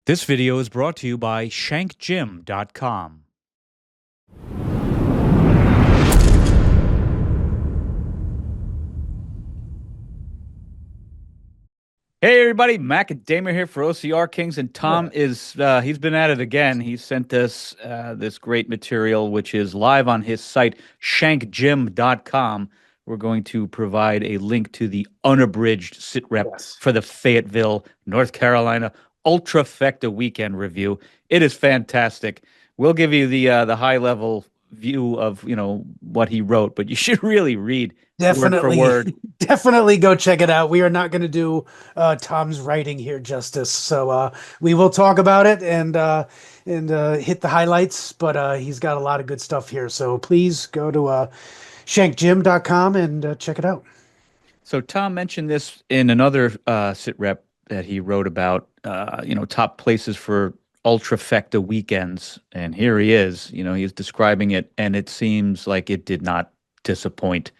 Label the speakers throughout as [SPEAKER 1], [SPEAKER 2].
[SPEAKER 1] This video is brought to you by shankgym.com. Hey everybody, Mac and Damer here for OCR Kings, and Tom is he's been at it again. He sent us this great material which is live on his site shankgym.com. We're going to provide a link to the unabridged sit rep
[SPEAKER 2] Yes.
[SPEAKER 1] for the Fayetteville, North Carolina Trifecta weekend review. It is fantastic. We'll give you the high level view of what he wrote, but you should really read word for
[SPEAKER 2] Definitely,
[SPEAKER 1] word.
[SPEAKER 2] definitely go check it out. We are not going to do Tom's writing here justice, so we will talk about it and hit the highlights. But he's got a lot of good stuff here, so please go to shankgym.com and check it out.
[SPEAKER 1] So Tom mentioned this in another sit rep that he wrote about, top places for ultrafecta weekends, and here he is. He's describing it, and it seems like it did not disappoint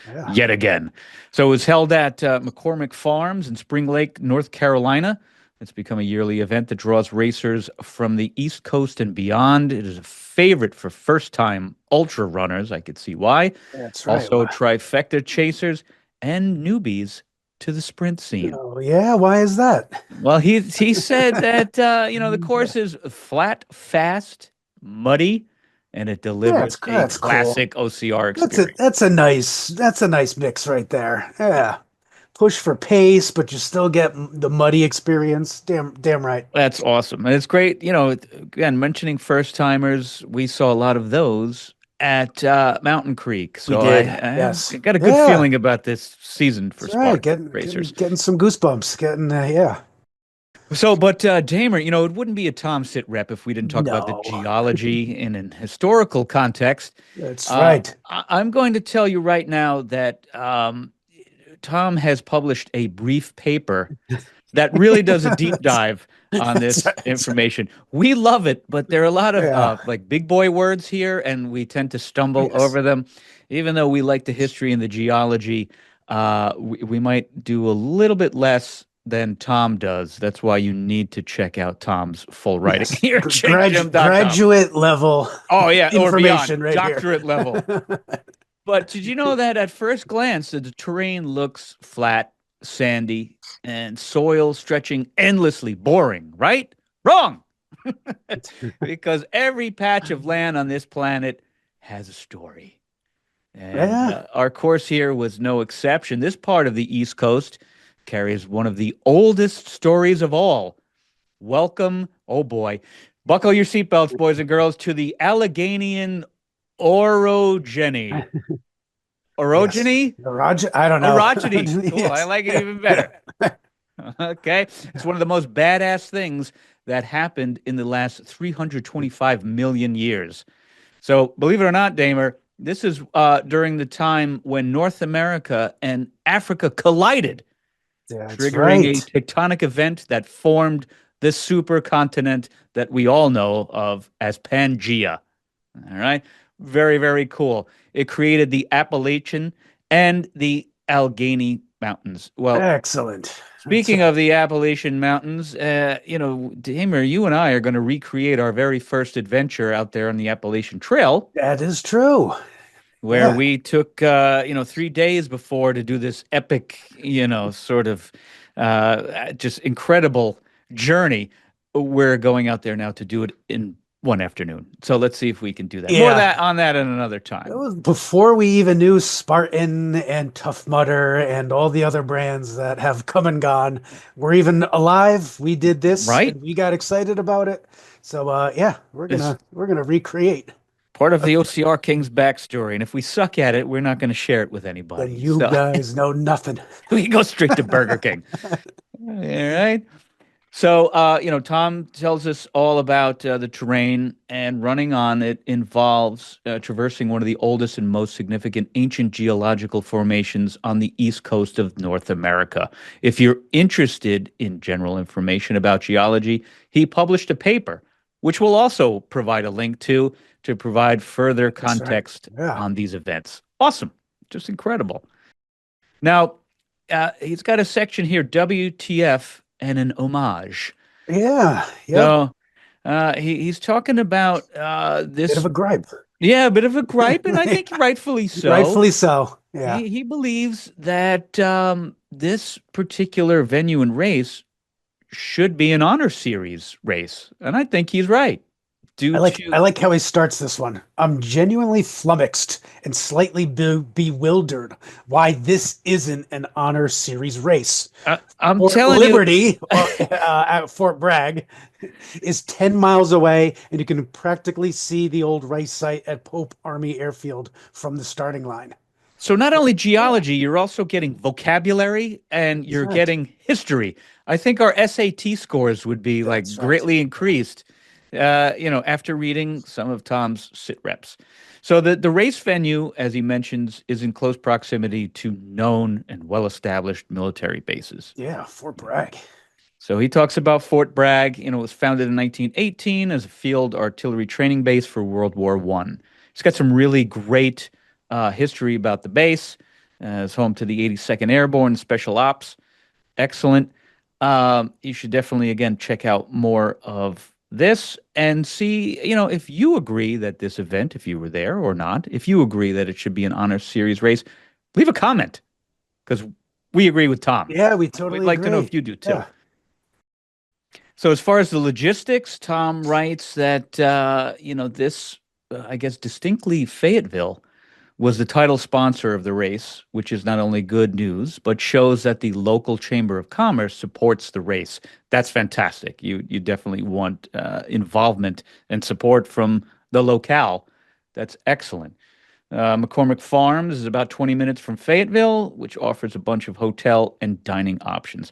[SPEAKER 2] Yeah,
[SPEAKER 1] yet again. So it was held at McCormick Farms in Spring Lake, North Carolina. It's become a yearly event that draws racers from the East Coast and beyond. It is a favorite for first-time ultra runners. I could see why.
[SPEAKER 2] that's right.
[SPEAKER 1] Also, trifecta chasers and newbies to the sprint scene.
[SPEAKER 2] Oh yeah, why is that?
[SPEAKER 1] Well, he said that the course is flat, fast, muddy, and it
[SPEAKER 2] Yeah,
[SPEAKER 1] delivers a
[SPEAKER 2] that's cool.
[SPEAKER 1] classic OCR
[SPEAKER 2] That's a
[SPEAKER 1] experience.
[SPEAKER 2] nice mix right there. Yeah, push for pace, but you still get the muddy experience. Damn right.
[SPEAKER 1] That's awesome. And it's great. Again, mentioning first timers, we saw a lot of those at Mountain Creek.
[SPEAKER 2] We
[SPEAKER 1] So
[SPEAKER 2] did.
[SPEAKER 1] I
[SPEAKER 2] Yes.
[SPEAKER 1] got a good
[SPEAKER 2] Yeah.
[SPEAKER 1] feeling about this season for
[SPEAKER 2] That's right.
[SPEAKER 1] Spartan
[SPEAKER 2] Getting getting
[SPEAKER 1] racers.
[SPEAKER 2] getting some goosebumps. Getting yeah.
[SPEAKER 1] So, but Damer, it wouldn't be a Tom Sit rep if we didn't talk about the
[SPEAKER 2] No.
[SPEAKER 1] geology in an historical context.
[SPEAKER 2] That's right.
[SPEAKER 1] I'm going to tell you right now that Tom has published a brief paper that really does a deep
[SPEAKER 2] That's,
[SPEAKER 1] dive on
[SPEAKER 2] that's
[SPEAKER 1] this
[SPEAKER 2] right. That's right.
[SPEAKER 1] information. We love it, but there are a lot of
[SPEAKER 2] Yeah.
[SPEAKER 1] like big boy words here, and we tend to stumble
[SPEAKER 2] Yes.
[SPEAKER 1] over them. Even though we like the history and the geology, we might do a little bit less than Tom does. That's why you need to check out Tom's full writing
[SPEAKER 2] Yes.
[SPEAKER 1] here at shankgym.com.
[SPEAKER 2] Graduate level
[SPEAKER 1] Oh, yeah, or beyond,
[SPEAKER 2] information right here.
[SPEAKER 1] doctorate level. But did you know that at first glance, the terrain looks flat, sandy, and soil stretching endlessly, boring, right? Wrong! Because every patch of land on this planet has a story. And
[SPEAKER 2] Yeah.
[SPEAKER 1] our course here was no exception. This part of the East Coast carries one of the oldest stories of all. Welcome, oh boy, buckle your seatbelts, boys and girls, to the Alleghenian orogeny.
[SPEAKER 2] Yes.
[SPEAKER 1] Orogeny?
[SPEAKER 2] Roger, I don't know.
[SPEAKER 1] Orogeny. Cool. I
[SPEAKER 2] Yes.
[SPEAKER 1] like it even better. Okay. It's one of the most badass things that happened in the last 325 million years. So, believe it or not, Damer, this is during the time when North America and Africa collided,
[SPEAKER 2] That's
[SPEAKER 1] triggering a
[SPEAKER 2] right.
[SPEAKER 1] tectonic event that formed the supercontinent that we all know of as Pangea. All right. Very, very cool. It created the Appalachian and the Allegheny Mountains. Well,
[SPEAKER 2] Excellent. That's
[SPEAKER 1] speaking
[SPEAKER 2] right.
[SPEAKER 1] of the Appalachian Mountains, Damer, you and I are going to recreate our very first adventure out there on the Appalachian Trail,
[SPEAKER 2] That is true.
[SPEAKER 1] where
[SPEAKER 2] Yeah.
[SPEAKER 1] we took, 3 days before to do this epic, sort of just incredible journey. We're going out there now to do it in one afternoon. So let's see if we can do that. More of
[SPEAKER 2] Yeah.
[SPEAKER 1] that on that at another
[SPEAKER 2] That
[SPEAKER 1] time.
[SPEAKER 2] was before we even knew Spartan and Tough Mudder and all the other brands that have come and gone. We're even alive. We did this
[SPEAKER 1] Right?
[SPEAKER 2] and we got excited about it. So yeah, we're
[SPEAKER 1] It's
[SPEAKER 2] gonna we're gonna recreate.
[SPEAKER 1] part of the OCR King's backstory. And if we suck at it, we're not going to share it with
[SPEAKER 2] Then
[SPEAKER 1] anybody.
[SPEAKER 2] you
[SPEAKER 1] So
[SPEAKER 2] guys know nothing.
[SPEAKER 1] we go straight to Burger King. All right. So, Tom tells us all about the terrain, and running on it involves traversing one of the oldest and most significant ancient geological formations on the east coast of North America. If you're interested in general information about geology, he published a paper, which we'll also provide a link to provide further
[SPEAKER 2] That's right.
[SPEAKER 1] context
[SPEAKER 2] Yeah.
[SPEAKER 1] on these events. Awesome. Just incredible. Now, he's got a section here, WTF and an homage.
[SPEAKER 2] Yeah. Yep.
[SPEAKER 1] So he's talking about
[SPEAKER 2] Bit of
[SPEAKER 1] this,
[SPEAKER 2] a gripe.
[SPEAKER 1] yeah, a bit of a gripe, and I think rightfully so.
[SPEAKER 2] Rightfully so. Yeah.
[SPEAKER 1] He believes that this particular venue and race should be an honor series race, and I think he's right. Due
[SPEAKER 2] I
[SPEAKER 1] to
[SPEAKER 2] like how he starts this one. I'm genuinely flummoxed and slightly bewildered why this isn't an honor series race.
[SPEAKER 1] I'm
[SPEAKER 2] Fort
[SPEAKER 1] telling you,
[SPEAKER 2] Liberty at Fort Bragg is 10 miles away, and you can practically see the old race site at Pope Army Airfield from the starting line.
[SPEAKER 1] so not only
[SPEAKER 2] Yeah,
[SPEAKER 1] geology, you're also getting vocabulary and
[SPEAKER 2] that's
[SPEAKER 1] you're
[SPEAKER 2] right.
[SPEAKER 1] getting history. I think our SAT scores would be like
[SPEAKER 2] That's right.
[SPEAKER 1] greatly increased, after reading some of Tom's sit reps. So the race venue, as he mentions, is in close proximity to known and well-established military bases.
[SPEAKER 2] Yeah, Fort Bragg.
[SPEAKER 1] So he talks about Fort Bragg. It was founded in 1918 as a field artillery training base for World War One. It's got some really great history about the base. It's home to the 82nd Airborne Special Ops. Excellent. You should definitely, again, check out more of this and see, if you agree that this event, if you were there or not, if you agree that it should be an honor series race, leave a comment because we agree with Tom.
[SPEAKER 2] Yeah, we
[SPEAKER 1] We'd
[SPEAKER 2] totally
[SPEAKER 1] like to know if
[SPEAKER 2] agree.
[SPEAKER 1] you do too.
[SPEAKER 2] Yeah.
[SPEAKER 1] So as far as the logistics, Tom writes that this, I guess, distinctly Fayetteville was the title sponsor of the race, which is not only good news but shows that the local chamber of commerce supports the race. That's fantastic. You definitely want involvement and support from the locale. That's excellent. McCormick Farms is about 20 minutes from Fayetteville, which offers a bunch of hotel and dining options.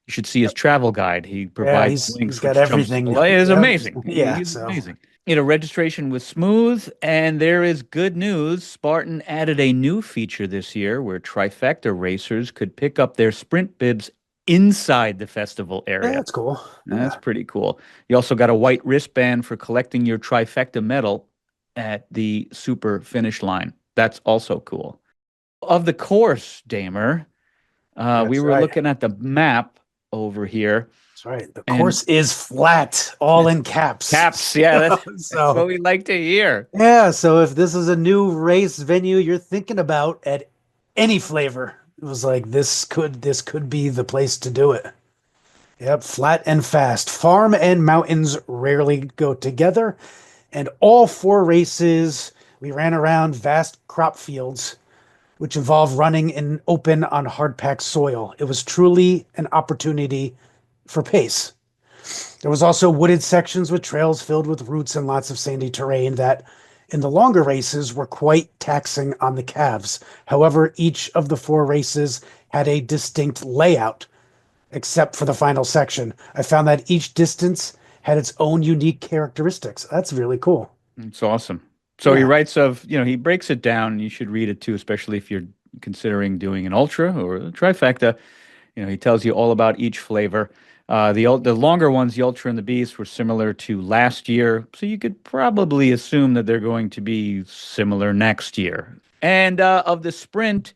[SPEAKER 1] You should see his travel guide. He
[SPEAKER 2] Yeah,
[SPEAKER 1] provides
[SPEAKER 2] he's
[SPEAKER 1] links,
[SPEAKER 2] got
[SPEAKER 1] which jumps.
[SPEAKER 2] everything.
[SPEAKER 1] It is
[SPEAKER 2] Yep.
[SPEAKER 1] amazing.
[SPEAKER 2] Yeah,
[SPEAKER 1] He's
[SPEAKER 2] so
[SPEAKER 1] amazing. Registration was smooth, and there is good news. Spartan added a new feature this year where trifecta racers could pick up their sprint bibs inside the festival
[SPEAKER 2] yeah,
[SPEAKER 1] area.
[SPEAKER 2] that's cool.
[SPEAKER 1] That's
[SPEAKER 2] Yeah.
[SPEAKER 1] pretty cool. You also got a white wristband for collecting your trifecta medal at the super finish line. That's also cool. Of the course, Damer, we
[SPEAKER 2] That's
[SPEAKER 1] were
[SPEAKER 2] right.
[SPEAKER 1] looking at the map over here,
[SPEAKER 2] That's right. The
[SPEAKER 1] and
[SPEAKER 2] course is flat, all in caps.
[SPEAKER 1] caps. Yeah, that's what
[SPEAKER 2] So,
[SPEAKER 1] we like to hear.
[SPEAKER 2] yeah, so if this is a new race venue you're thinking about at any flavor, it was like this could be the place to do it. Yep, flat and fast. Farm and mountains rarely go together, and all four races we ran around vast crop fields which involved running in open on hard packed soil. It was truly an opportunity for pace. There was also wooded sections with trails filled with roots and lots of sandy terrain that in the longer races were quite taxing on the calves. However, each of the four races had a distinct layout, except for the final section. I found that each distance had its own unique characteristics. That's really cool.
[SPEAKER 1] It's awesome. So he
[SPEAKER 2] Yeah.
[SPEAKER 1] writes he breaks it down. You should read it too, especially if you're considering doing an ultra or a trifecta. He tells you all about each flavor. The longer ones, the Ultra and the Beast, were similar to last year, so you could probably assume that they're going to be similar next year. And of the sprint,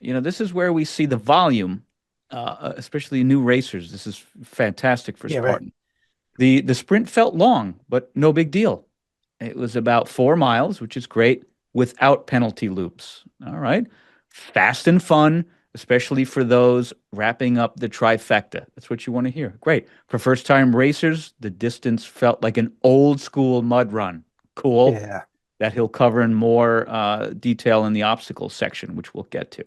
[SPEAKER 1] this is where we see the volume, especially new racers. This is fantastic for
[SPEAKER 2] Yeah, right.
[SPEAKER 1] Spartan. The sprint felt long, but no big deal. It was about 4 miles, which is great, without penalty loops. All right. Fast and fun, especially for those wrapping up the trifecta. That's what you want to hear. Great. For first time racers, the distance felt like an old school mud run. Cool.
[SPEAKER 2] Yeah.
[SPEAKER 1] That he'll cover in more detail in the obstacles section, which we'll get to.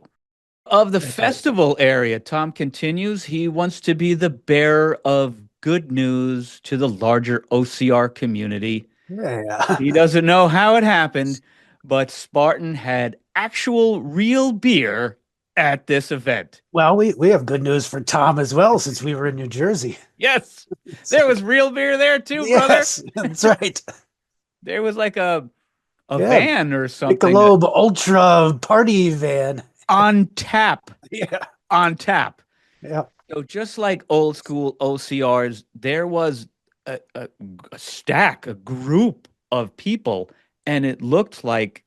[SPEAKER 1] Of the
[SPEAKER 2] That's right.
[SPEAKER 1] festival area, Tom continues, he wants to be the bearer of good news to the larger OCR community.
[SPEAKER 2] Yeah.
[SPEAKER 1] He doesn't know how it happened, but Spartan had actual real beer at this event.
[SPEAKER 2] Well, we have good news for Tom as well, since we were in New Jersey.
[SPEAKER 1] Yes,
[SPEAKER 2] It's
[SPEAKER 1] there was
[SPEAKER 2] like,
[SPEAKER 1] real beer there too, brother.
[SPEAKER 2] yes, that's right.
[SPEAKER 1] There was like a
[SPEAKER 2] Yeah,
[SPEAKER 1] van or something
[SPEAKER 2] Michelob Ultra party van.
[SPEAKER 1] on tap,
[SPEAKER 2] Yeah,
[SPEAKER 1] on tap.
[SPEAKER 2] yeah,
[SPEAKER 1] So just like old school OCRs, there was a stack, a group of people, and it looked like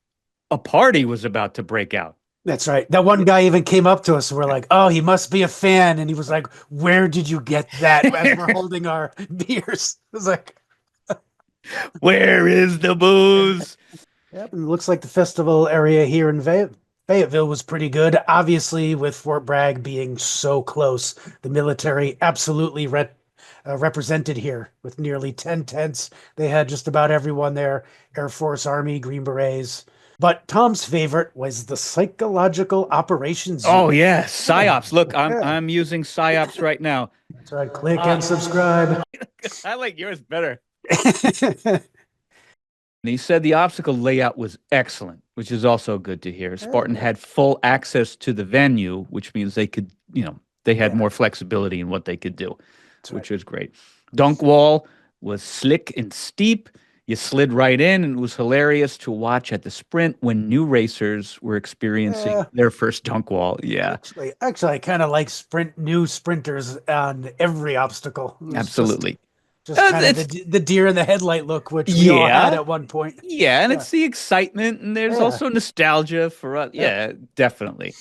[SPEAKER 1] a party was about to break out.
[SPEAKER 2] That's right. That one guy even came up to us and we're like, oh, he must be a fan. And he was like, where did you get that? As we're holding our beers. It was like,
[SPEAKER 1] Where is the booze?
[SPEAKER 2] yep. And it looks like the festival area here in Fayetteville was pretty good. Obviously, with Fort Bragg being so close, the military absolutely represented here with nearly 10 tents. They had just about everyone there: Air Force, Army, Green Berets. But Tom's favorite was the Psychological Operations
[SPEAKER 1] Oh
[SPEAKER 2] Unit.
[SPEAKER 1] yeah,
[SPEAKER 2] Yeah,
[SPEAKER 1] psyops. Look, I'm
[SPEAKER 2] yeah.
[SPEAKER 1] I'm using psyops right now.
[SPEAKER 2] That's right. Click and
[SPEAKER 1] Ah,
[SPEAKER 2] subscribe.
[SPEAKER 1] I like yours better. And he said the obstacle layout was excellent, which is also good to hear. Spartan
[SPEAKER 2] Yeah,
[SPEAKER 1] had full access to the venue, which means they could, they had
[SPEAKER 2] yeah,
[SPEAKER 1] more flexibility in what they could do,
[SPEAKER 2] that's right.
[SPEAKER 1] which was great. Dunk wall was slick and steep. You slid right in, and it was hilarious to watch at the sprint when new racers were experiencing
[SPEAKER 2] Yeah,
[SPEAKER 1] their first dunk wall. Yeah,
[SPEAKER 2] actually, I kind of like new sprinters on every obstacle. It was
[SPEAKER 1] absolutely.
[SPEAKER 2] just kind of
[SPEAKER 1] It's
[SPEAKER 2] the deer in the headlight look, which we all had
[SPEAKER 1] yeah,
[SPEAKER 2] at one point.
[SPEAKER 1] yeah, and
[SPEAKER 2] Yeah,
[SPEAKER 1] it's the excitement, and there's
[SPEAKER 2] yeah,
[SPEAKER 1] also nostalgia for us.
[SPEAKER 2] yep.
[SPEAKER 1] Yeah, definitely.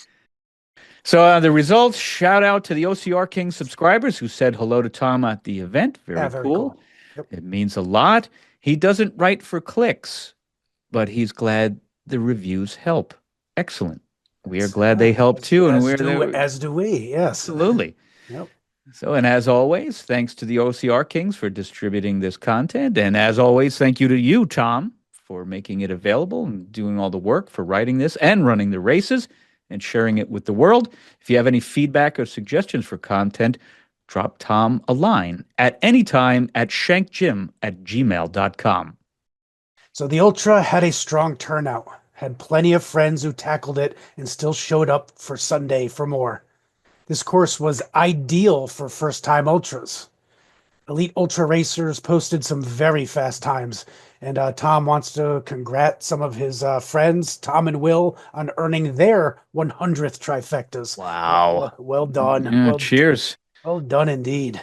[SPEAKER 1] So the results, shout out to the OCR King subscribers who said hello to Tom at the event.
[SPEAKER 2] Yeah,
[SPEAKER 1] Very
[SPEAKER 2] very
[SPEAKER 1] cool.
[SPEAKER 2] cool. Yep,
[SPEAKER 1] It means a lot. He doesn't write for clicks, but he's glad the reviews help. Excellent. We are glad they help too, and we're there.
[SPEAKER 2] as do we. Yes.
[SPEAKER 1] Absolutely.
[SPEAKER 2] Yep.
[SPEAKER 1] So, and as always, thanks to the OCR Kings for distributing this content. And as always, thank you to you, Tom, for making it available and doing all the work for writing this and running the races and sharing it with the world. If you have any feedback or suggestions for content, drop Tom a line at any time at shankjim@gmail.com.
[SPEAKER 2] So the Ultra had a strong turnout, had plenty of friends who tackled it and still showed up for Sunday for more. This course was ideal for first time Ultras. Elite Ultra racers posted some very fast times, and Tom wants to congrat some of his friends, Tom and Will, on earning their 100th trifectas.
[SPEAKER 1] Wow.
[SPEAKER 2] Well done.
[SPEAKER 1] Yeah, cheers.
[SPEAKER 2] Well done indeed.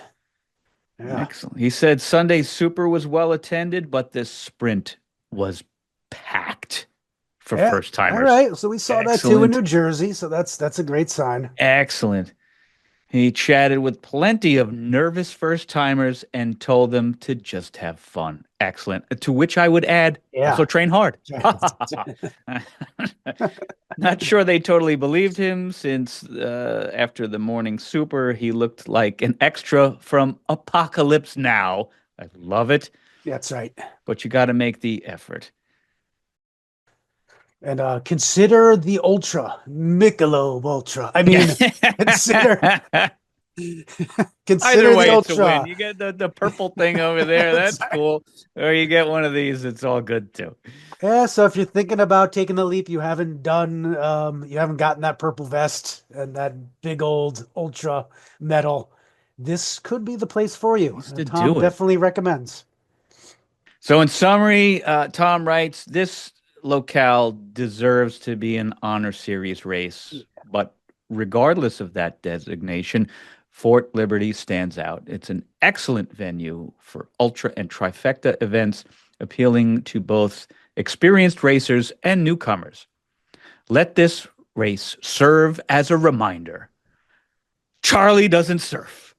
[SPEAKER 2] Yeah.
[SPEAKER 1] Excellent. He said Sunday Super was well attended, but this sprint was packed for
[SPEAKER 2] Yeah.
[SPEAKER 1] first
[SPEAKER 2] All
[SPEAKER 1] timers.
[SPEAKER 2] right. So we saw that too in
[SPEAKER 1] Excellent.
[SPEAKER 2] New Jersey. So that's a great sign.
[SPEAKER 1] Excellent. He chatted with plenty of nervous first timers and told them to just have fun. Excellent. To which I would add,
[SPEAKER 2] Yeah.
[SPEAKER 1] also train hard. Not sure they totally believed him since after the morning super, he looked like an extra from Apocalypse Now. I love it,
[SPEAKER 2] That's right.
[SPEAKER 1] but you got to make the effort.
[SPEAKER 2] And consider the Ultra, Michelob Ultra. I mean, consider
[SPEAKER 1] Either
[SPEAKER 2] consider the
[SPEAKER 1] way, it's a win.
[SPEAKER 2] Ultra.
[SPEAKER 1] You get the purple thing over there.
[SPEAKER 2] That's
[SPEAKER 1] That's
[SPEAKER 2] right.
[SPEAKER 1] cool. Or you get one of these. It's all good too.
[SPEAKER 2] Yeah, so if you're thinking about taking the leap, you haven't gotten that purple vest and that big old Ultra medal, this could be the place for you.
[SPEAKER 1] Used to
[SPEAKER 2] Tom
[SPEAKER 1] do it.
[SPEAKER 2] definitely recommends.
[SPEAKER 1] So, in summary, Tom writes this locale deserves to be an honor series race, but regardless of that designation, Fort Liberty stands out. It's an excellent venue for ultra and trifecta events, appealing to both experienced racers and newcomers. Let this race serve as a reminder Charlie doesn't surf.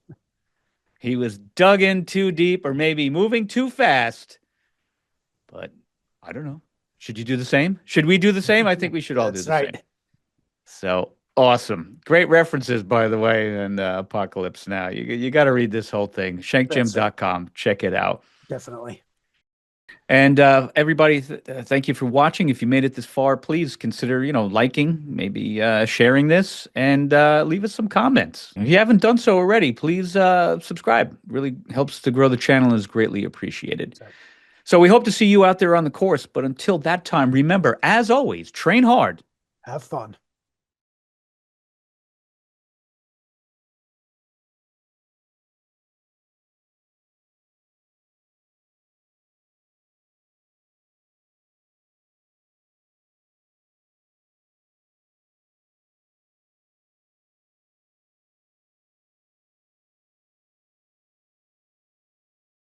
[SPEAKER 1] He was dug in too deep or maybe moving too fast. But I don't know. Should you do the same? Should we do the same? I think we should all do
[SPEAKER 2] That's
[SPEAKER 1] the same.
[SPEAKER 2] right.
[SPEAKER 1] So awesome. Great references, by the way, and Apocalypse Now. You got to read this whole thing.
[SPEAKER 2] That's right.
[SPEAKER 1] Shankjim.com. Check it out.
[SPEAKER 2] Definitely.
[SPEAKER 1] And everybody, thank you for watching. If you made it this far, please consider, liking, maybe sharing this, and leave us some comments. If you haven't done so already, please subscribe. Really helps to grow the channel and is greatly appreciated.
[SPEAKER 2] That's right.
[SPEAKER 1] So we hope to see you out there on the course. But until that time, remember, as always, train hard.
[SPEAKER 2] Have fun.